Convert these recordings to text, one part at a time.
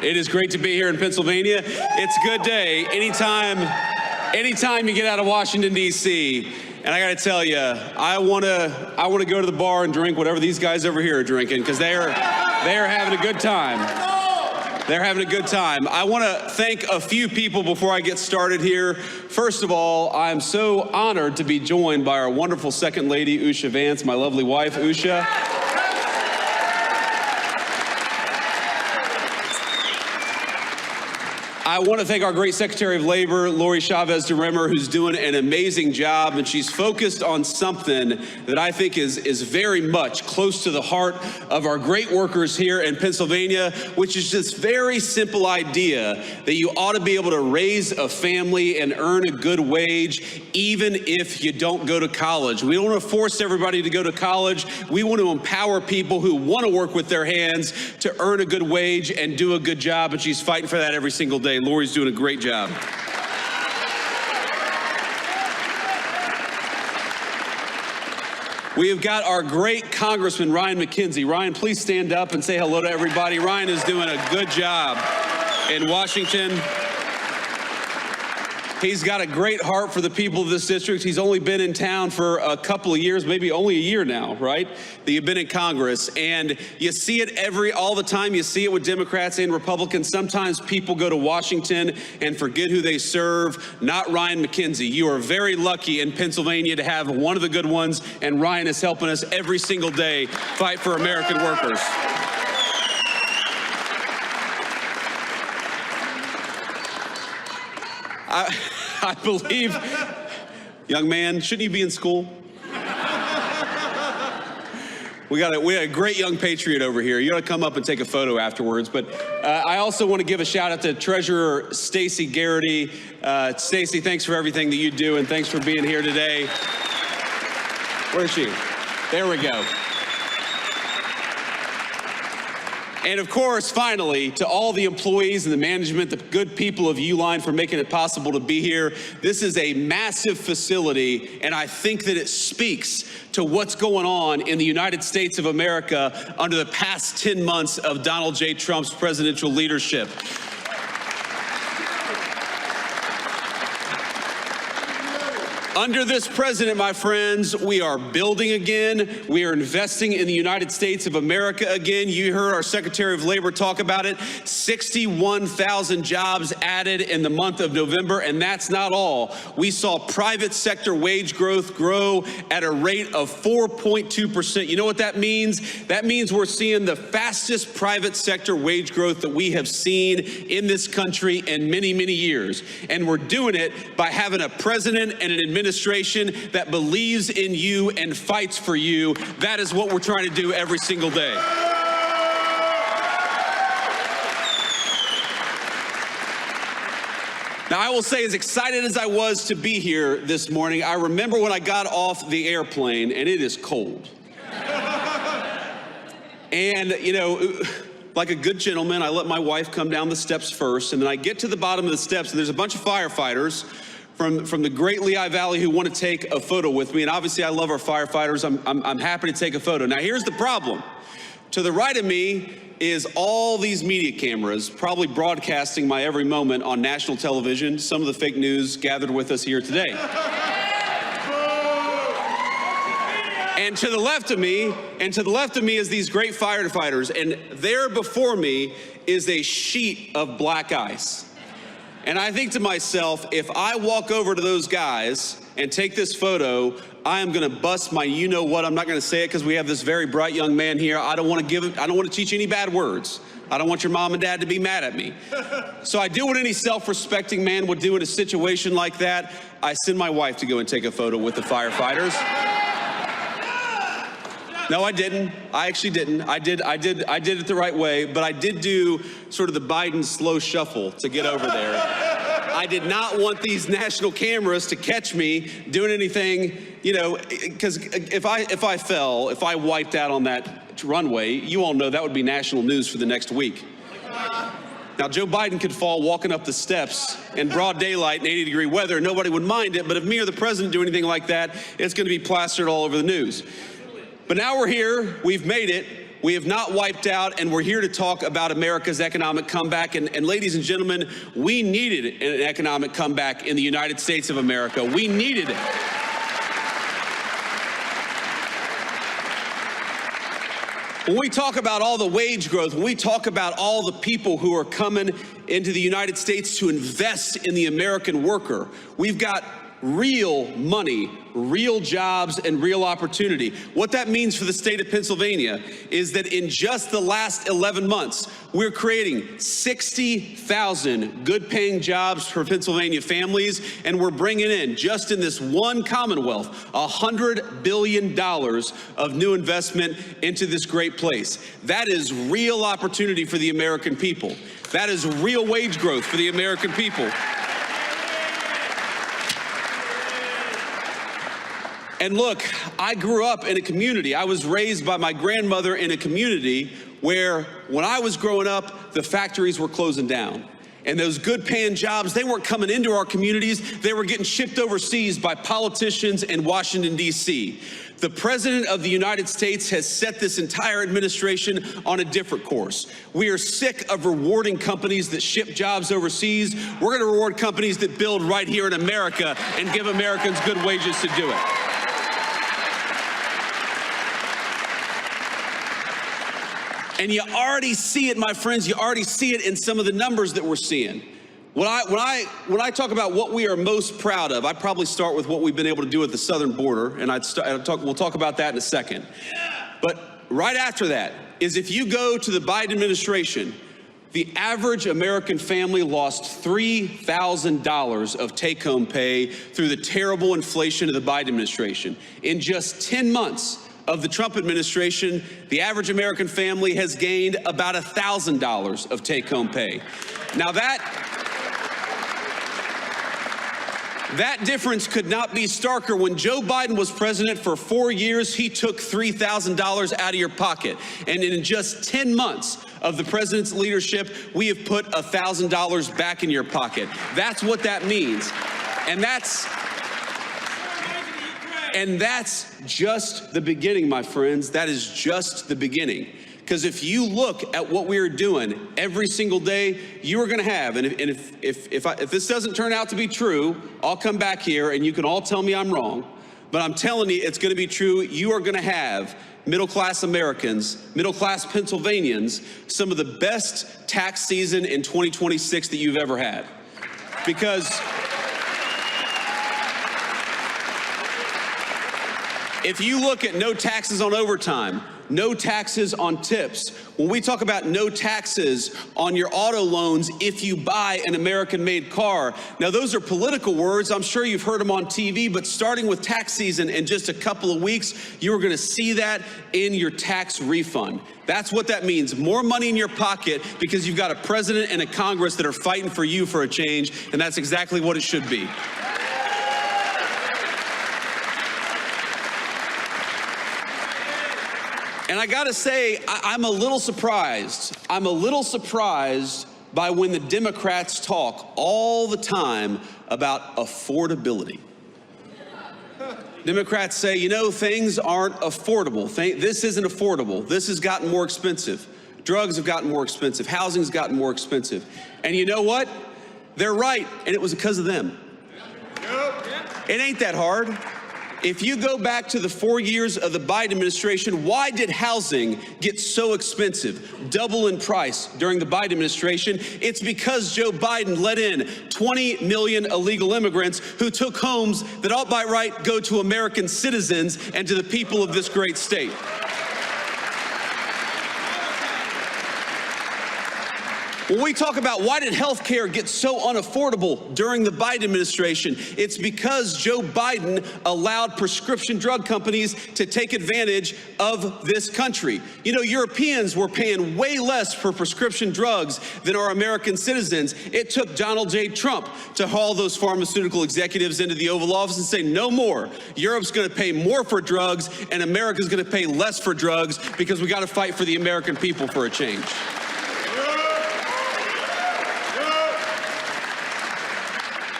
It is great to be here in Pennsylvania. It's a good day. Anytime you get out of Washington, D.C., and I got to tell you, I want to go to the bar and drink whatever these guys over here are drinking, because they are having a good time. They're having a good time. I want to thank a few people before I get started here. First of all, I'm so honored to be joined by our wonderful Second Lady, Usha Vance, my lovely wife, Usha. I want to thank our great Secretary of Labor, Lori Chavez DeRimmer, who's doing an amazing job, and she's focused on something that I think is very much close to the heart of our great workers here in Pennsylvania, which is this very simple idea that you ought to be able to raise a family and earn a good wage even if you don't go to college. We don't want to force everybody to go to college. We want to empower people who want to work with their hands to earn a good wage and do a good job, and she's fighting for that every single day. Lori's doing a great job. We have got our great Congressman, Ryan McKenzie. Ryan, please stand up and say hello to everybody. Ryan is doing a good job in Washington. He's got a great heart for the people of this district. He's only been in town for a couple of years, maybe only a year now, right? That you've been in Congress. And you see it all the time. You see it with Democrats and Republicans. Sometimes people go to Washington and forget who they serve. Not Ryan McKenzie. You are very lucky in Pennsylvania to have one of the good ones, and Ryan is helping us every single day fight for American workers. I believe, young man, shouldn't you be in school? We got a great young patriot over here. You ought to come up and take a photo afterwards. But I also want to give a shout out to Treasurer Stacey Garrity. Stacey, thanks for everything that you do, and thanks for being here today. Where is she? There we go. And of course, finally, to all the employees and the management, the good people of Uline for making it possible to be here. This is a massive facility, and I think that it speaks to what's going on in the United States of America under the past 10 months of Donald J. Trump's presidential leadership. Under this president, my friends, we are building again. We are investing in the United States of America again. You heard our Secretary of Labor talk about it. 61,000 jobs added in the month of November, and that's not all. We saw private sector wage growth grow at a rate of 4.2%. You know what that means? That means we're seeing the fastest private sector wage growth that we have seen in this country in many, many years. And we're doing it by having a president and an administration that believes in you and fights for you. That is what we're trying to do every single day. Now, I will say, as excited as I was to be here this morning, I remember when I got off the airplane, and it is cold. And, you know, like a good gentleman, I let my wife come down the steps first, and then I get to the bottom of the steps, and there's a bunch of firefighters from the great Lehigh Valley who want to take a photo with me. And obviously I love our firefighters. I'm happy to take a photo. Now here's the problem. To the right of me is all these media cameras, probably broadcasting my every moment on national television. Some of the fake news gathered with us here today. And to the left of me is these great firefighters. And there before me is a sheet of black ice. And I think to myself, if I walk over to those guys and take this photo, I am going to bust my you-know-what. I'm not going to say it because we have this very bright young man here. I don't want to teach any bad words. I don't want your mom and dad to be mad at me. So I do what any self-respecting man would do in a situation like that. I send my wife to go and take a photo with the firefighters. No, I didn't. I actually didn't. I did it the right way, but I did do sort of the Biden slow shuffle to get over there. I did not want these national cameras to catch me doing anything, you know, because if I wiped out on that runway, you all know that would be national news for the next week. Now, Joe Biden could fall walking up the steps in broad daylight in 80-degree weather. Nobody would mind it, but if me or the president do anything like that, it's going to be plastered all over the news. But now we're here, we've made it, We have not wiped out, and we're here to talk about America's economic comeback. And ladies and gentlemen, we needed an economic comeback in the United States of America. We needed it. When we talk about all the wage growth, when we talk about all the people who are coming into the United States to invest in the American worker, we've got real money, real jobs, and real opportunity. What that means for the state of Pennsylvania is that in just the last 11 months, we're creating 60,000 good-paying jobs for Pennsylvania families, and we're bringing in, just in this one Commonwealth, $100 billion of new investment into this great place. That is real opportunity for the American people. That is real wage growth for the American people. And look, I grew up in a community. I was raised by my grandmother in a community where, when I was growing up, the factories were closing down. And those good paying jobs, they weren't coming into our communities. They were getting shipped overseas by politicians in Washington, D.C. The President of the United States has set this entire administration on a different course. We are sick of rewarding companies that ship jobs overseas. We're going to reward companies that build right here in America and give Americans good wages to do it. And you already see it, my friends. You already see it in some of the numbers that we're seeing. When I talk about what we are most proud of, I probably start with what we've been able to do at the southern border, and we'll talk about that in a second. But right after that is, if you go to the Biden administration, the average American family lost $3,000 of take-home pay through the terrible inflation of the Biden administration. In just 10 months of the Trump administration, the average American family has gained about $1,000 of take-home pay. Now that difference could not be starker. When Joe Biden was president for 4 years, he took $3,000 out of your pocket. And in just 10 months of the president's leadership, we have put $1,000 back in your pocket. That's what that means. And that's just the beginning, my friends. That is just the beginning. Because if you look at what we are doing every single day, you are going to have, and if this doesn't turn out to be true, I'll come back here and you can all tell me I'm wrong. But I'm telling you, it's going to be true. You are going to have middle-class Americans, middle-class Pennsylvanians, some of the best tax season in 2026 that you've ever had. Because if you look at no taxes on overtime, no taxes on tips, when we talk about no taxes on your auto loans if you buy an American-made car, now those are political words. I'm sure you've heard them on TV, but starting with tax season in just a couple of weeks, you are going to see that in your tax refund. That's what that means. More money in your pocket because you've got a president and a Congress that are fighting for you for a change, and that's exactly what it should be. And I gotta say, I'm a little surprised. I'm a little surprised by when the Democrats talk all the time about affordability. Democrats say, you know, things aren't affordable. This isn't affordable. This has gotten more expensive. Drugs have gotten more expensive. Housing's gotten more expensive. And you know what? They're right, and it was because of them. It ain't that hard. If you go back to the 4 years of the Biden administration, why did housing get so expensive, double in price during the Biden administration? It's because Joe Biden let in 20 million illegal immigrants who took homes that ought by right go to American citizens and to the people of this great state. When we talk about why did health care get so unaffordable during the Biden administration, it's because Joe Biden allowed prescription drug companies to take advantage of this country. You know, Europeans were paying way less for prescription drugs than our American citizens. It took Donald J. Trump to haul those pharmaceutical executives into the Oval Office and say, no more. Europe's going to pay more for drugs, and America's going to pay less for drugs because we got to fight for the American people for a change.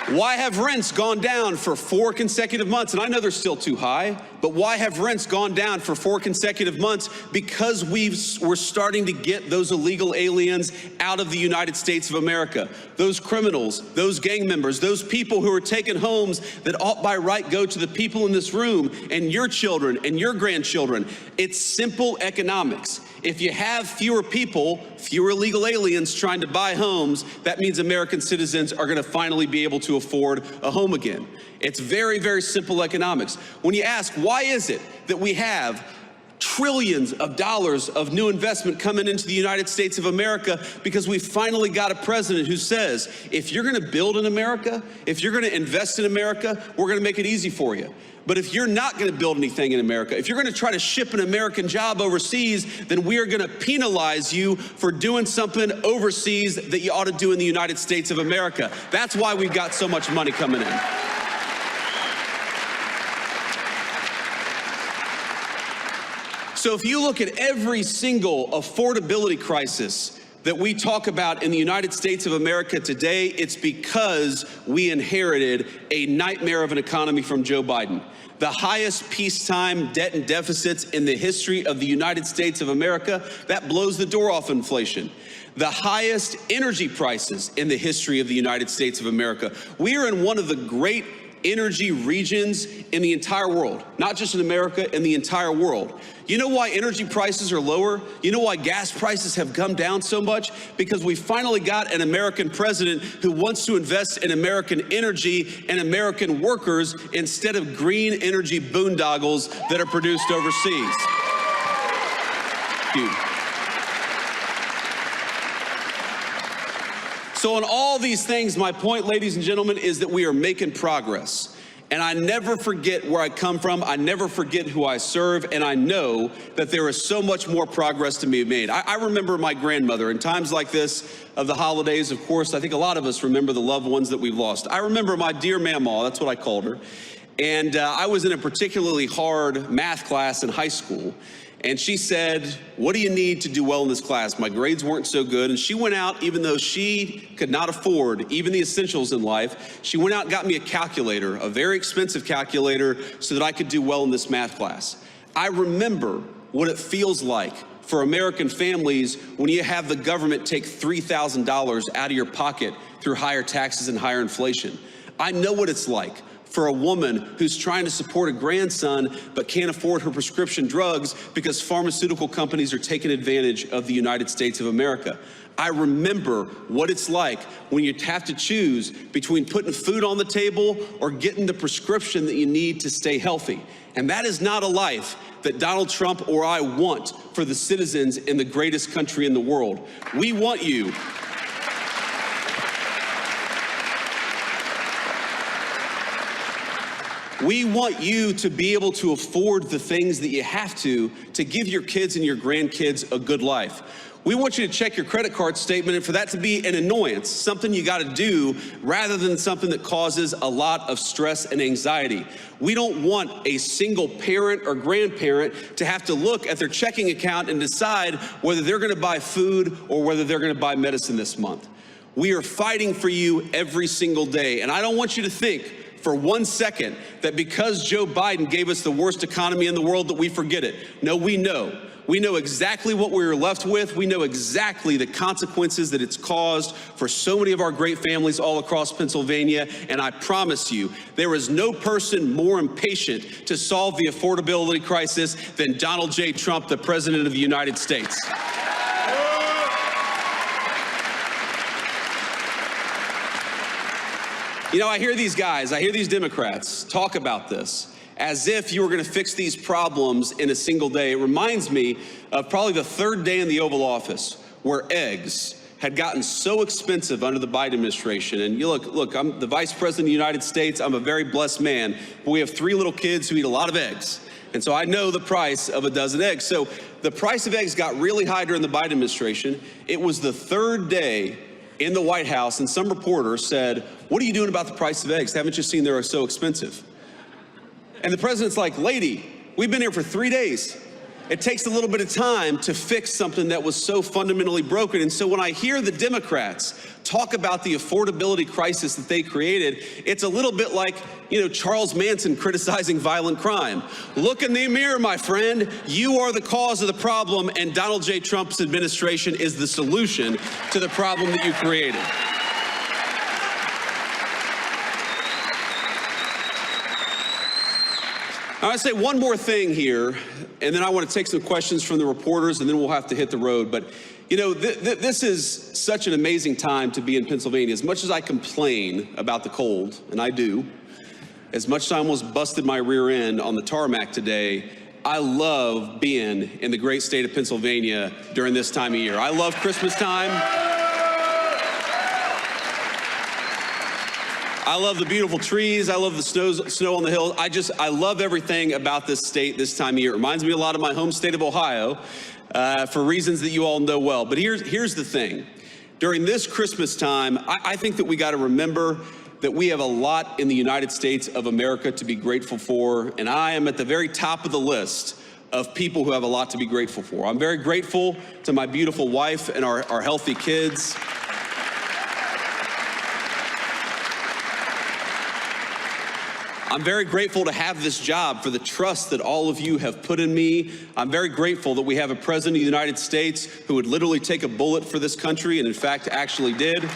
Why have rents gone down for 4 consecutive months? And I know they're still too high. But why have rents gone down for 4 consecutive months? Because we're starting to get those illegal aliens out of the United States of America. Those criminals, those gang members, those people who are taking homes that ought by right go to the people in this room and your children and your grandchildren. It's simple economics. If you have fewer people, fewer illegal aliens trying to buy homes, that means American citizens are going to finally be able to afford a home again. It's very, very simple economics. When you ask, why is it that we have trillions of dollars of new investment coming into the United States of America? Because we finally got a president who says, if you're going to build in America, if you're going to invest in America, we're going to make it easy for you. But if you're not going to build anything in America, if you're going to try to ship an American job overseas, then we are going to penalize you for doing something overseas that you ought to do in the United States of America. That's why we've got so much money coming in. So if you look at every single affordability crisis that we talk about in the United States of America today, it's because we inherited a nightmare of an economy from Joe Biden. The highest peacetime debt and deficits in the history of the United States of America. That blows the door off inflation. The highest energy prices in the history of the United States of America. We are in one of the great energy regions in the entire world, not just in America, in the entire world. You know why energy prices are lower? You know why gas prices have come down so much? Because we finally got an American president who wants to invest in American energy and American workers instead of green energy boondoggles that are produced overseas. Thank you. So on all these things, my point, ladies and gentlemen, is that we are making progress. And I never forget where I come from. I never forget who I serve. And I know that there is so much more progress to be made. I remember my grandmother in times like this of the holidays. Of course, I think a lot of us remember the loved ones that we've lost. I remember my dear Mamaw, that's what I called her. And I was in a particularly hard math class in high school. And she said, what do you need to do well in this class? My grades weren't so good. And she went out, even though she could not afford even the essentials in life, she went out and got me a calculator, a very expensive calculator, so that I could do well in this math class. I remember what it feels like for American families when you have the government take $3,000 out of your pocket through higher taxes and higher inflation. I know what it's like for a woman who's trying to support a grandson but can't afford her prescription drugs because pharmaceutical companies are taking advantage of the United States of America. I remember what it's like when you have to choose between putting food on the table or getting the prescription that you need to stay healthy. And that is not a life that Donald Trump or I want for the citizens in the greatest country in the world. We want you We want you to be able to afford the things that you have to give your kids and your grandkids a good life. We want you to check your credit card statement and for that to be an annoyance, something you got to do rather than something that causes a lot of stress and anxiety. We don't want a single parent or grandparent to have to look at their checking account and decide whether they're going to buy food or whether they're going to buy medicine this month. We are fighting for you every single day. And I don't want you to think for 1 second that because Joe Biden gave us the worst economy in the world that we forget it. No, we know. We know exactly what we were left with. We know exactly the consequences that it's caused for so many of our great families all across Pennsylvania. And I promise you, there is no person more impatient to solve the affordability crisis than Donald J. Trump, the President of the United States. You know, I hear these guys, I hear these Democrats talk about this as if you were going to fix these problems in a single day. It reminds me of probably the third day in the Oval Office where eggs had gotten so expensive under the Biden administration. And you look, I'm the Vice President of the United States. I'm a very blessed man, but we have 3 little kids who eat a lot of eggs. And so I know the price of a dozen eggs. So the price of eggs got really high during the Biden administration. It was the third day in the White House, and some reporter said, "What are you doing about the price of eggs? Haven't you seen they're so expensive?" And the president's like, "Lady, we've been here for 3 days. It takes a little bit of time to fix something that was so fundamentally broken." And so when I hear the Democrats talk about the affordability crisis that they created, it's a little bit like, Charles Manson criticizing violent crime. Look in the mirror, my friend. You are the cause of the problem, and Donald J. Trump's administration is the solution to the problem that you created. I want to say one more thing here, and then I want to take some questions from the reporters, and then we'll have to hit the road. But, this is such an amazing time to be in Pennsylvania. As much as I complain about the cold, and I do, as much as I almost busted my rear end on the tarmac today, I love being in the great state of Pennsylvania during this time of year. I love Christmas time. I love the beautiful trees. I love the snow on the hills. I love everything about this state this time of year. It reminds me a lot of my home state of Ohio for reasons that you all know well. But here's the thing. During this Christmas time, I think that we got to remember that we have a lot in the United States of America to be grateful for, and I am at the very top of the list of people who have a lot to be grateful for. I'm very grateful to my beautiful wife and our healthy kids. I'm very grateful to have this job, for the trust that all of you have put in me. I'm very grateful that we have a president of the United States who would literally take a bullet for this country, and in fact actually did.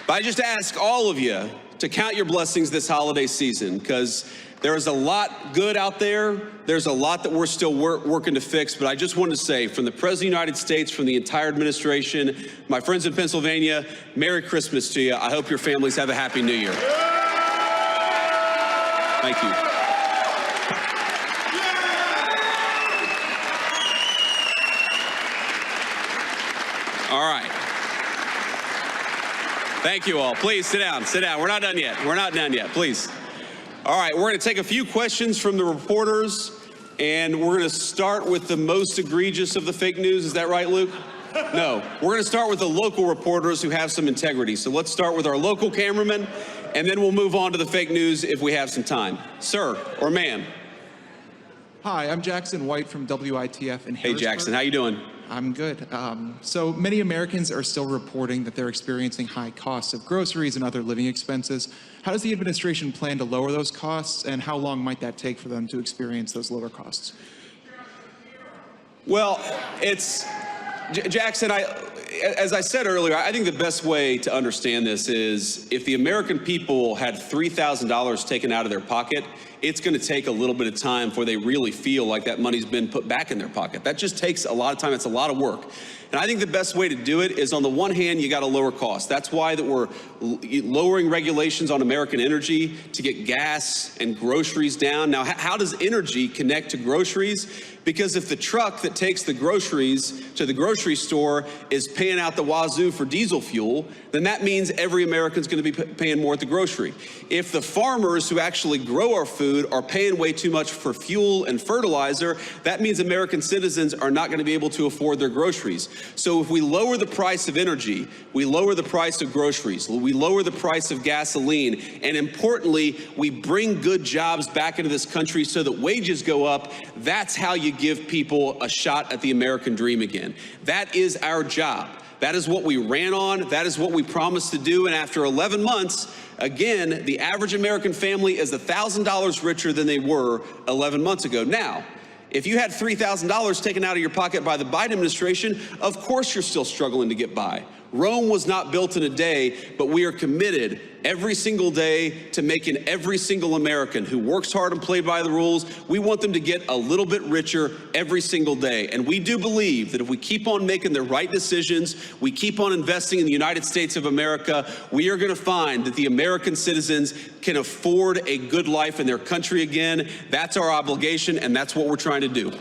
But I just ask all of you to count your blessings this holiday season, because there is a lot good out there. There's a lot that we're still working to fix. But I just wanted to say, from the President of the United States, from the entire administration, my friends in Pennsylvania, Merry Christmas to you. I hope your families have a Happy New Year. Thank you. All right. Thank you all. Please sit down. Sit down. We're not done yet. We're not done yet. Please. All right, we're going to take a few questions from the reporters, and we're going to start with the most egregious of the fake news. Is that right, Luke? No. We're going to start with the local reporters who have some integrity. So let's start with our local cameraman, and then we'll move on to the fake news if we have some time. Sir or ma'am? Hi, I'm Jackson White from WITF in Harrisburg. Hey, Jackson. How you doing? I'm good. So many Americans are still reporting that they're experiencing high costs of groceries and other living expenses. How does the administration plan to lower those costs, and how long might that take for them to experience those lower costs? Well, Jackson, as I said earlier, I think the best way to understand this is if the American people had $3,000 taken out of their pocket, it's going to take a little bit of time before they really feel like that money's been put back in their pocket. That just takes a lot of time. It's a lot of work. And I think the best way to do it is, on the one hand, you got to lower costs. That's why that we're lowering regulations on American energy to get gas and groceries down. Now, how does energy connect to groceries? Because if the truck that takes the groceries to the grocery store is paying out the wazoo for diesel fuel, then that means every American's going to be paying more at the grocery. If the farmers who actually grow our food are paying way too much for fuel and fertilizer, that means American citizens are not going to be able to afford their groceries. So if we lower the price of energy, we lower the price of groceries, we lower the price of gasoline, and importantly, we bring good jobs back into this country so that wages go up, that's how you give people a shot at the American dream again. That is our job. That is what we ran on. That is what we promised to do. And after 11 months, again, the average American family is $1,000 richer than they were 11 months ago. Now, if you had $3,000 taken out of your pocket by the Biden administration, of course you're still struggling to get by. Rome was not built in a day, but we are committed every single day to making every single American who works hard and plays by the rules, we want them to get a little bit richer every single day. And we do believe that if we keep on making the right decisions, we keep on investing in the United States of America, we are going to find that the American citizens can afford a good life in their country again. That's our obligation, and that's what we're trying to do.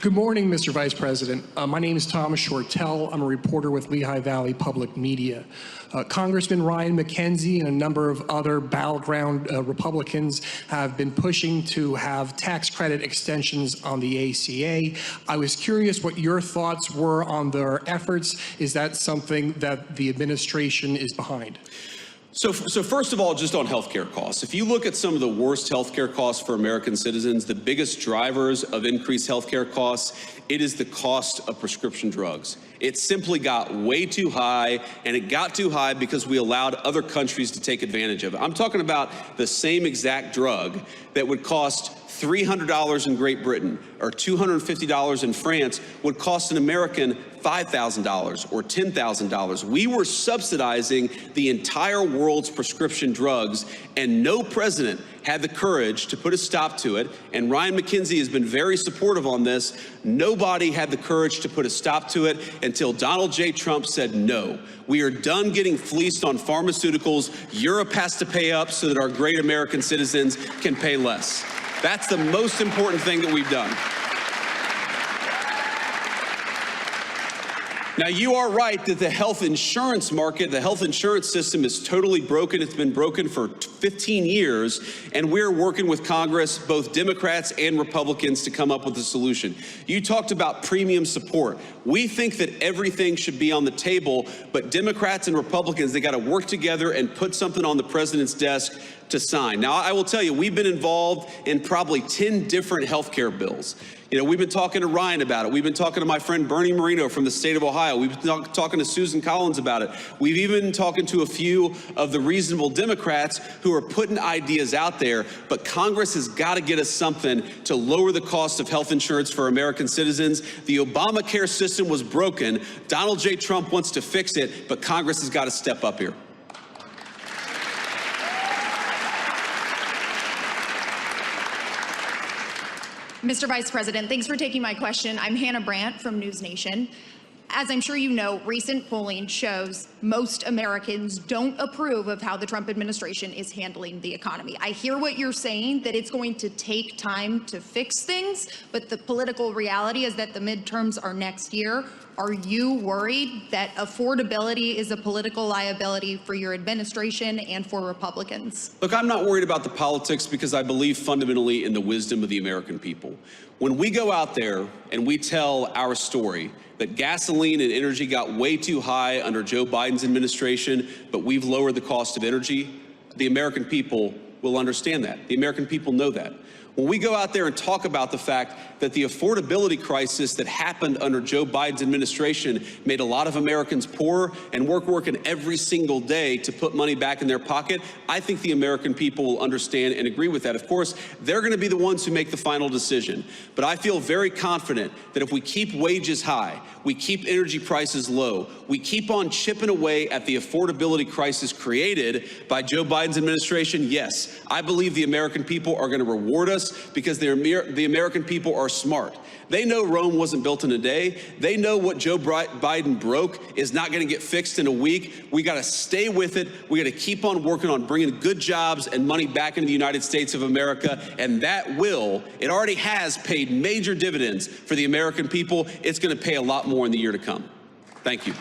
Good morning, Mr. Vice President. My name is Thomas Shortell. I'm a reporter with Lehigh Valley Public Media. Congressman Ryan McKenzie and a number of other battleground Republicans have been pushing to have tax credit extensions on the ACA. I was curious what your thoughts were on their efforts. Is that something that the administration is behind? So first of all, just on healthcare costs, if you look at some of the worst healthcare costs for American citizens, the biggest drivers of increased healthcare costs, it is the cost of prescription drugs. It simply got way too high, and it got too high because we allowed other countries to take advantage of it. I'm talking about the same exact drug that would cost $300 in Great Britain or $250 in France would cost an American $5,000 or $10,000. We were subsidizing the entire world's prescription drugs, and no president had the courage to put a stop to it. And Ryan McKenzie has been very supportive on this. Nobody had the courage to put a stop to it until Donald J. Trump said no. We are done getting fleeced on pharmaceuticals. Europe has to pay up so that our great American citizens can pay less. That's the most important thing that we've done. Now, you are right that the health insurance market, the health insurance system is totally broken. It's been broken for 15 years, and we're working with Congress, both Democrats and Republicans, to come up with a solution. You talked about premium support. We think that everything should be on the table, but Democrats and Republicans, they got to work together and put something on the president's desk to sign. Now, I will tell you, we've been involved in probably 10 different health care bills. You know, we've been talking to Ryan about it. We've been talking to my friend Bernie Moreno from the state of Ohio. We've been talking to Susan Collins about it. We've even been talking to a few of the reasonable Democrats who are putting ideas out there. But Congress has got to get us something to lower the cost of health insurance for American citizens. The Obamacare system was broken. Donald J. Trump wants to fix it, but Congress has got to step up here. Mr. Vice President, thanks for taking my question. I'm Hannah Brandt from News Nation. As I'm sure you know, recent polling shows most Americans don't approve of how the Trump administration is handling the economy. I hear what you're saying, that it's going to take time to fix things, but the political reality is that the midterms are next year. Are you worried that affordability is a political liability for your administration and for Republicans? Look, I'm not worried about the politics because I believe fundamentally in the wisdom of the American people. When we go out there and we tell our story that gasoline and energy got way too high under Joe Biden's administration, but we've lowered the cost of energy, the American people will understand that. The American people know that. When we go out there and talk about the fact that the affordability crisis that happened under Joe Biden's administration made a lot of Americans poorer, and we're working every single day to put money back in their pocket, I think the American people will understand and agree with that. Of course, they're going to be the ones who make the final decision. But I feel very confident that if we keep wages high, we keep energy prices low, we keep on chipping away at the affordability crisis created by Joe Biden's administration, yes, I believe the American people are going to reward us because the American people are smart. They know Rome wasn't built in a day. They know what Joe Biden broke is not going to get fixed in a week. We got to stay with it. We got to keep on working on bringing good jobs and money back into the United States of America. And that it already has paid major dividends for the American people. It's going to pay a lot more in the year to come. Thank you.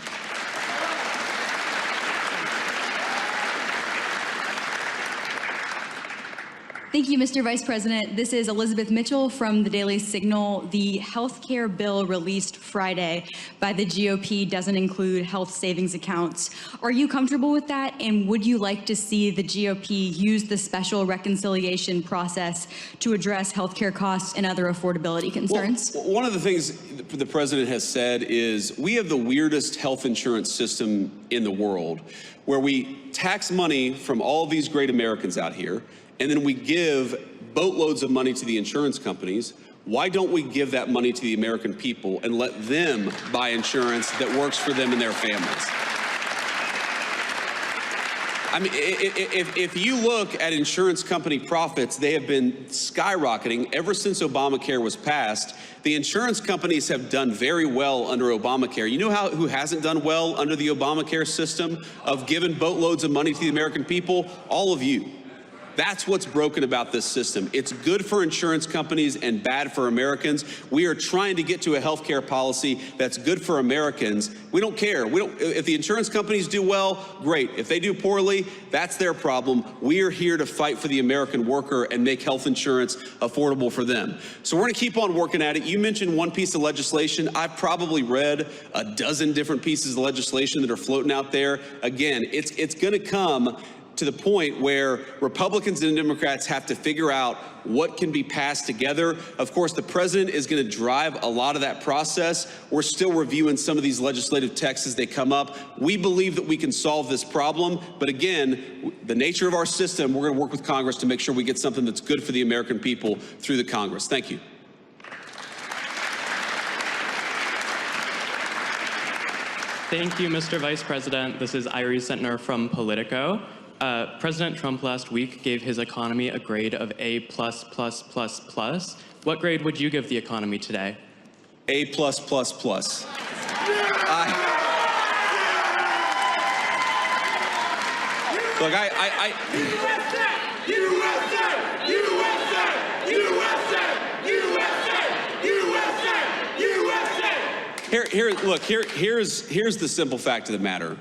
Thank you, Mr. Vice President. This is Elizabeth Mitchell from the Daily Signal. The health care bill released Friday by the GOP doesn't include health savings accounts. Are you comfortable with that? And would you like to see the GOP use the special reconciliation process to address health care costs and other affordability concerns? Well, one of the things the president has said is we have the weirdest health insurance system in the world, where we tax money from all these great Americans out here, and then we give boatloads of money to the insurance companies. Why don't we give that money to the American people and let them buy insurance that works for them and their families? I mean, if you look at insurance company profits, they have been skyrocketing ever since Obamacare was passed. The insurance companies have done very well under Obamacare. You know who hasn't done well under the Obamacare system of giving boatloads of money to the American people? All of you. That's what's broken about this system. It's good for insurance companies and bad for Americans. We are trying to get to a health care policy that's good for Americans. We don't care. If the insurance companies do well, great. If they do poorly, that's their problem. We are here to fight for the American worker and make health insurance affordable for them. So we're going to keep on working at it. You mentioned one piece of legislation. I've probably read a dozen different pieces of legislation that are floating out there. Again, it's going to come to the point where Republicans and Democrats have to figure out what can be passed together. Of course, the president is going to drive a lot of that process. We're still reviewing some of these legislative texts as they come up. We believe that we can solve this problem. But again, the nature of our system, we're going to work with Congress to make sure we get something that's good for the American people through the Congress. Thank you. Thank you, Mr. Vice President. This is Irie Sentner from Politico. President Trump last week gave his economy a grade of A++++. What grade would you give the economy today? A++++. Look, Here's the simple fact of the matter.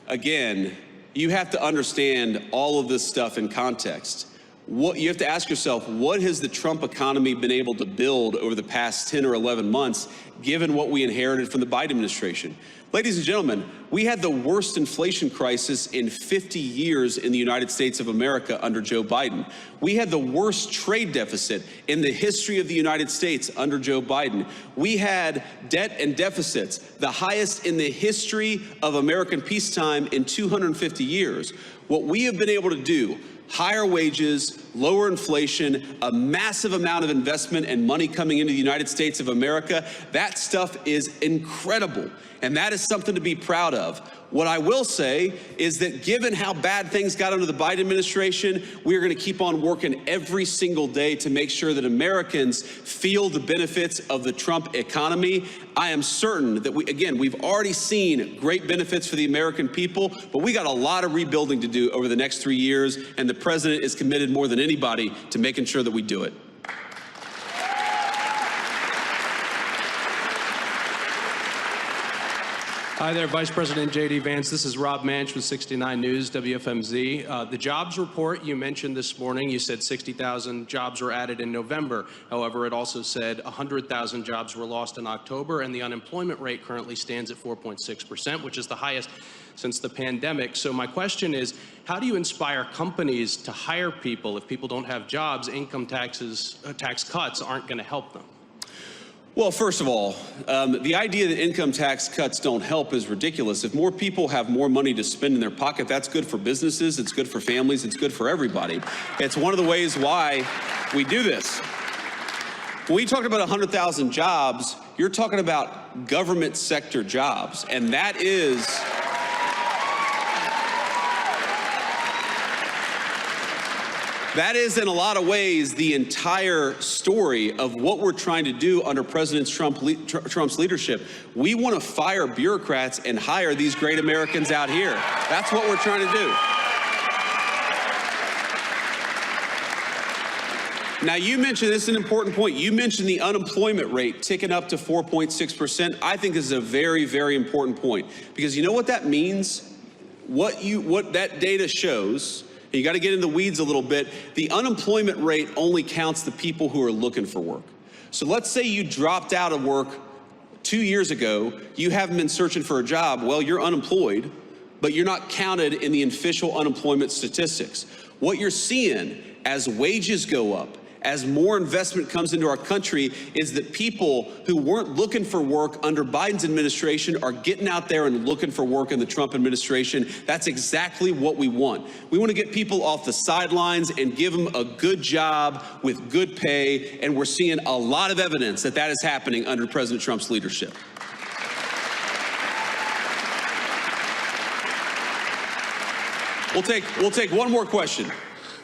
Again, you have to understand all of this stuff in context. You have to ask yourself, what has the Trump economy been able to build over the past 10 or 11 months, given what we inherited from the Biden administration? Ladies and gentlemen, we had the worst inflation crisis in 50 years in the United States of America under Joe Biden. We had the worst trade deficit in the history of the United States under Joe Biden. We had debt and deficits, the highest in the history of American peacetime in 250 years. What we have been able to do, higher wages, lower inflation, a massive amount of investment and money coming into the United States of America, that stuff is incredible. And that is something to be proud of. What I will say is that given how bad things got under the Biden administration, we are going to keep on working every single day to make sure that Americans feel the benefits of the Trump economy. I am certain that we've already seen great benefits for the American people, but we got a lot of rebuilding to do over the next 3 years, and the president is committed more than anybody to making sure that we do it. Hi there, Vice President JD Vance. This is Rob Manch with 69 News, WFMZ. The jobs report you mentioned this morning, you said 60,000 jobs were added in November. However, it also said 100,000 jobs were lost in October, and the unemployment rate currently stands at 4.6%, which is the highest since the pandemic. So my question is, how do you inspire companies to hire people if people don't have jobs? Income tax cuts aren't going to help them. Well, first of all, the idea that income tax cuts don't help is ridiculous. If more people have more money to spend in their pocket, that's good for businesses, it's good for families, it's good for everybody. It's one of the ways why we do this. When we talk about 100,000 jobs, you're talking about government sector jobs, and that is in a lot of ways the entire story of what we're trying to do under President Trump's leadership. We want to fire bureaucrats and hire these great Americans out here. That's what we're trying to do. Now, you mentioned, this is an important point, you mentioned the unemployment rate ticking up to 4.6%. I think this is a very, very important point, because you know what that means? What that data shows, you got to get in the weeds a little bit. The unemployment rate only counts the people who are looking for work. So let's say you dropped out of work 2 years ago, you haven't been searching for a job. Well, you're unemployed, but you're not counted in the official unemployment statistics. What you're seeing as wages go up, as more investment comes into our country, is that people who weren't looking for work under Biden's administration are getting out there and looking for work in the Trump administration. That's exactly what we want. We want to get people off the sidelines and give them a good job with good pay, and we're seeing a lot of evidence that that is happening under President Trump's leadership. We'll take one more question.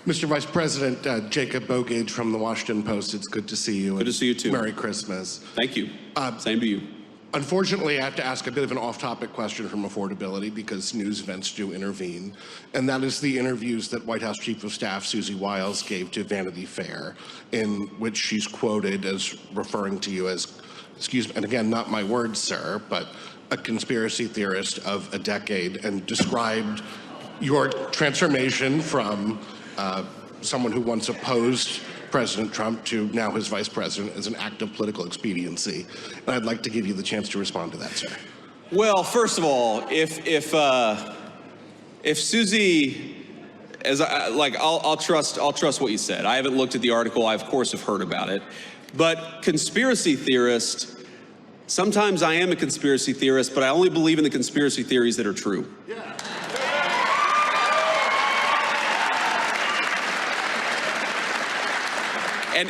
Mr. Vice President, Jacob Bogage from the Washington Post. It's good to see you. Good to see you too. Merry Christmas. Thank you. Same to you. Unfortunately, I have to ask a bit of an off-topic question from affordability, because news events do intervene, and that is the interviews that White House Chief of Staff Susie Wiles gave to Vanity Fair, in which she's quoted as referring to you as, excuse me, and again, not my words, sir, but a conspiracy theorist of a decade, and described your transformation from someone who once opposed President Trump to now his vice president as an act of political expediency. And I'd like to give you the chance to respond to that, sir. Well, first of all, if Susie I'll trust what you said. I haven't looked at the article. I, of course, have heard about it. But conspiracy theorist, sometimes I am a conspiracy theorist, but I only believe in the conspiracy theories that are true.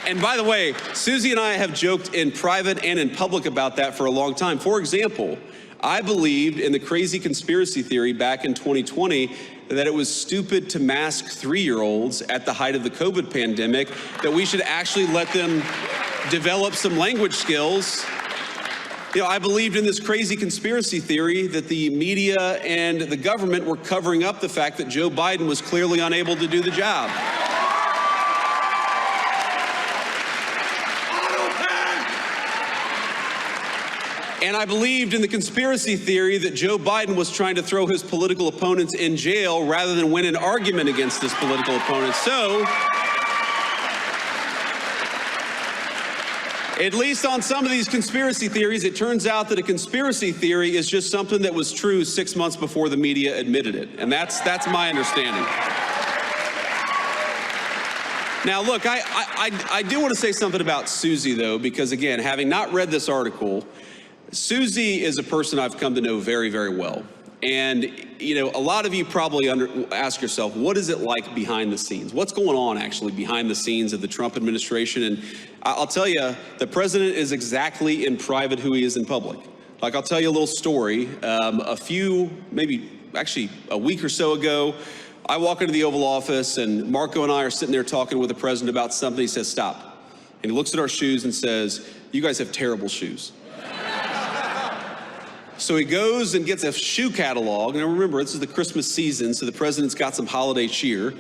And by the way, Susie and I have joked in private and in public about that for a long time. For example, I believed in the crazy conspiracy theory back in 2020 that it was stupid to mask 3-year-olds at the height of the COVID pandemic, that we should actually let them develop some language skills. You know, I believed in this crazy conspiracy theory that the media and the government were covering up the fact that Joe Biden was clearly unable to do the job. And I believed in the conspiracy theory that Joe Biden was trying to throw his political opponents in jail rather than win an argument against his political opponents. So, at least on some of these conspiracy theories, it turns out that a conspiracy theory is just something that was true 6 months before the media admitted it. And that's my understanding. Now, look, I do want to say something about Susie, though, because, again, having not read this article, Susie is a person I've come to know very, very well. And, you know, a lot of you probably ask yourself, what is it like behind the scenes? What's going on actually behind the scenes of the Trump administration? And I'll tell you, the president is exactly in private who he is in public. Like, I'll tell you a little story. Actually a week or so ago, I walk into the Oval Office and Marco and I are sitting there talking with the president about something. He says, stop. And he looks at our shoes and says, you guys have terrible shoes. So he goes and gets a shoe catalog. And remember, this is the Christmas season, so the president's got some holiday cheer.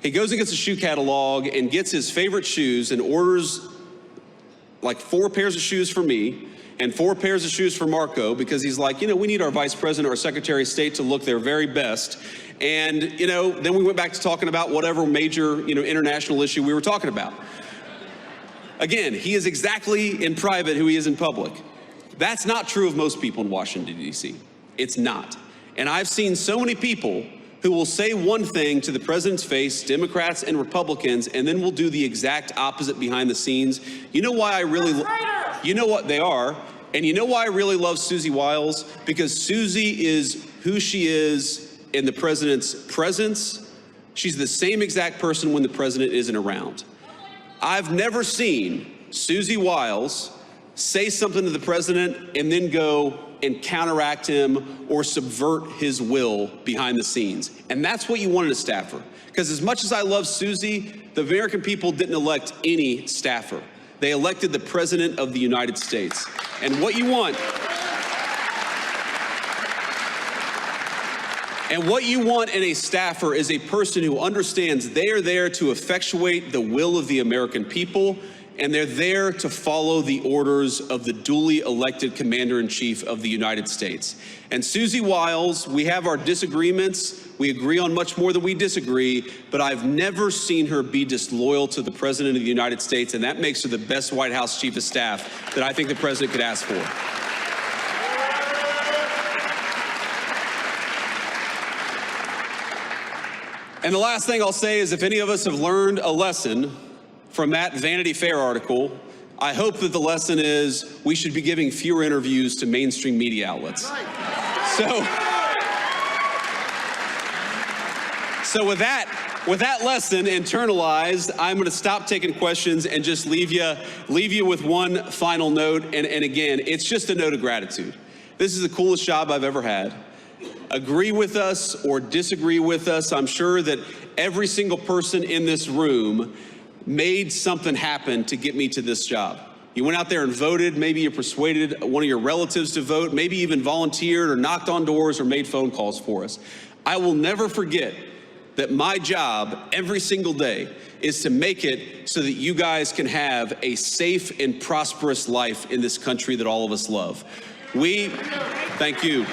He goes and gets a shoe catalog and gets his favorite shoes and orders like 4 pairs of shoes for me and 4 pairs of shoes for Marco, because he's like, you know, we need our vice president or secretary of state to look their very best. And, you know, then we went back to talking about whatever major, you know, international issue we were talking about. Again, he is exactly in private who he is in public. That's not true of most people in Washington, D.C. It's not. And I've seen so many people who will say one thing to the president's face, Democrats and Republicans, and then will do the exact opposite behind the scenes. You know why I really, you know what they are, and you know why I really love Susie Wiles? Because Susie is who she is in the president's presence. She's the same exact person when the president isn't around. I've never seen Susie Wiles say something to the president and then go and counteract him or subvert his will behind the scenes. And that's what you want in a staffer. Because as much as I love Susie, the American people didn't elect any staffer. They elected the President of the United States. And what you want, in a staffer is a person who understands they are there to effectuate the will of the American people, and they're there to follow the orders of the duly elected Commander-in-Chief of the United States. And Susie Wiles, we have our disagreements. We agree on much more than we disagree, but I've never seen her be disloyal to the President of the United States, and that makes her the best White House Chief of Staff that I think the President could ask for. And the last thing I'll say is, if any of us have learned a lesson from that Vanity Fair article, I hope that the lesson is we should be giving fewer interviews to mainstream media outlets. So with that lesson internalized, I'm going to stop taking questions and just leave you with one final note. And again, it's just a note of gratitude. This is the coolest job I've ever had. Agree with us or disagree with us, I'm sure that every single person in this room made something happen to get me to this job. You went out there and voted. Maybe you persuaded one of your relatives to vote, maybe even volunteered or knocked on doors or made phone calls for us. I will never forget that my job every single day is to make it so that you guys can have a safe and prosperous life in this country that all of us love. Thank you.